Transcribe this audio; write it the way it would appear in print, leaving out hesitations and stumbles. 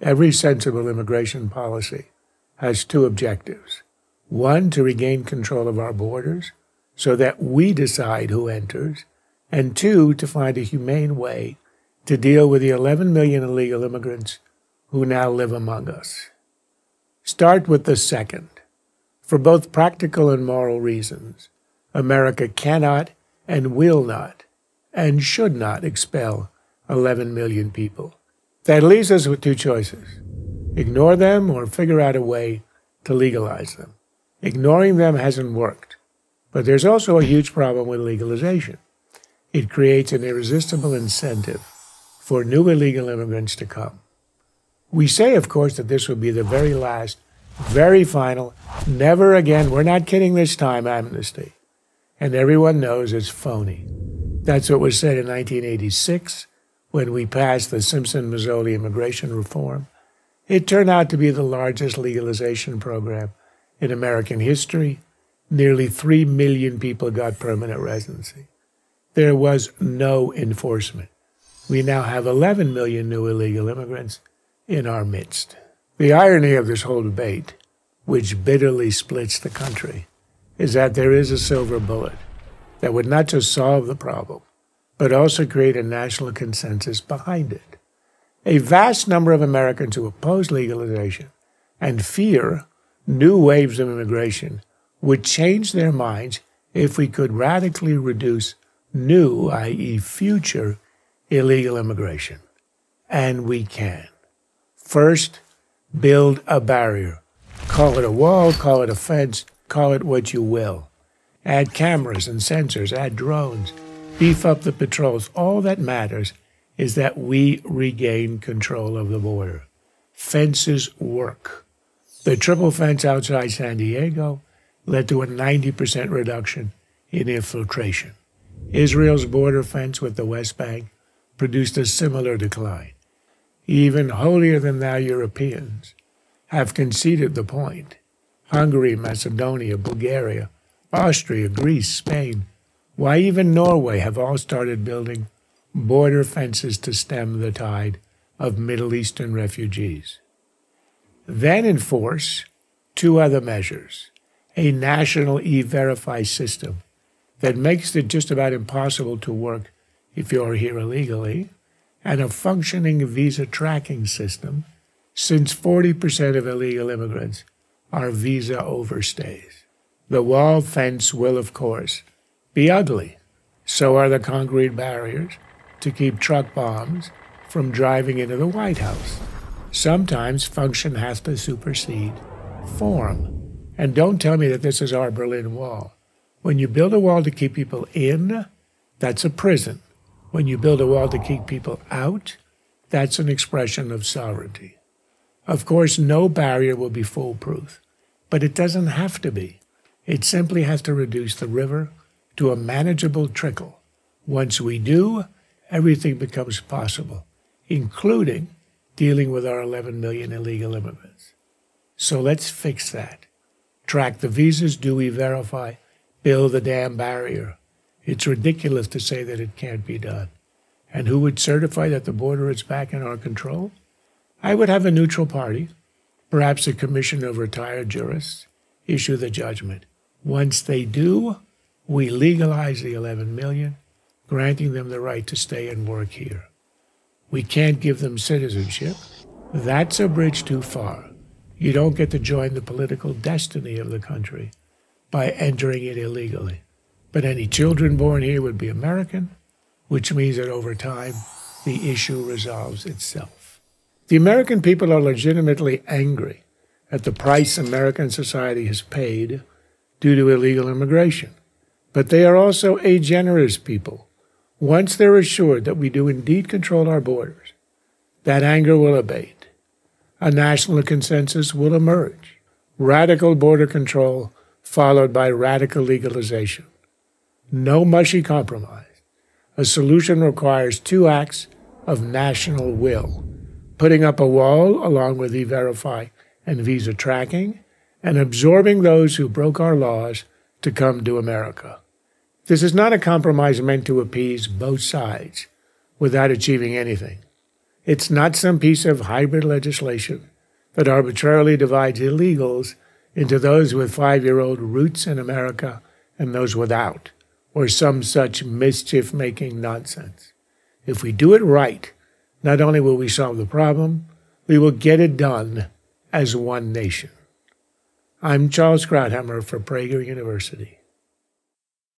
Every sensible immigration policy has two objectives. One, to regain control of our borders so that we decide who enters, and two, to find a humane way to deal with the 11 million illegal immigrants who now live among us. Start with the second. For both practical and moral reasons, America cannot and will not and should not expel 11 million people. That leaves us with two choices: ignore them or figure out a way to legalize them. Ignoring them hasn't worked, but there's also a huge problem with legalization. It creates an irresistible incentive for new illegal immigrants to come. We say, of course, that this will be the very last, very final, never again, we're not kidding this time, amnesty. And everyone knows it's phony. That's what was said in 1986 when we passed the Simpson-Mazzoli immigration reform. It turned out to be the largest legalization program in American history. Nearly 3 million people got permanent residency. There was no enforcement. We now have 11 million new illegal immigrants in our midst. The irony of this whole debate, which bitterly splits the country, is that there is a silver bullet that would not just solve the problem, but also create a national consensus behind it. A vast number of Americans who oppose legalization and fear new waves of immigration would change their minds if we could radically reduce new, i.e. future, illegal immigration. And we can. First, build a barrier. Call it a wall, call it a fence, call it what you will. Add cameras and sensors, add drones, beef up the patrols. All that matters is that we regain control of the border. Fences work. The triple fence outside San Diego led to a 90% reduction in infiltration. Israel's border fence with the West Bank produced a similar decline. Even holier-than-thou Europeans have conceded the point. Hungary, Macedonia, Bulgaria, Austria, Greece, Spain, why even Norway have all started building border fences to stem the tide of Middle Eastern refugees. Then enforce two other measures: a national e-verify system that makes it just about impossible to work if you're here illegally, and a functioning visa tracking system, since 40% of illegal immigrants are visa overstays. The wall fence will, of course, be ugly. So are the concrete barriers to keep truck bombs from driving into the White House. Sometimes function has to supersede form. And don't tell me that this is our Berlin Wall. When you build a wall to keep people in, that's a prison. When you build a wall to keep people out, that's an expression of sovereignty. Of course, no barrier will be foolproof, but it doesn't have to be. It simply has to reduce the river to a manageable trickle. Once we do, everything becomes possible, including dealing with our 11 million illegal immigrants. So let's fix that. Track the visas, do e-verify, build the damn barrier. It's ridiculous to say that it can't be done. And who would certify that the border is back in our control? I would have a neutral party, perhaps a commission of retired jurists, issue the judgment. Once they do, we legalize the 11 million, granting them the right to stay and work here. We can't give them citizenship. That's a bridge too far. You don't get to join the political destiny of the country by entering it illegally. But any children born here would be American, which means that over time, the issue resolves itself. The American people are legitimately angry at the price American society has paid due to illegal immigration. But they are also a generous people. Once they're assured that we do indeed control our borders, that anger will abate. A national consensus will emerge. Radical border control followed by radical legalization. No mushy compromise. A solution requires two acts of national will: putting up a wall along with e-verify and visa tracking, and absorbing those who broke our laws to come to America. This is not a compromise meant to appease both sides without achieving anything. It's not some piece of hybrid legislation that arbitrarily divides illegals into those with 5-year-old roots in America and those without, or some such mischief-making nonsense. If we do it right, not only will we solve the problem, we will get it done as one nation. I'm Charles Krauthammer for Prager University.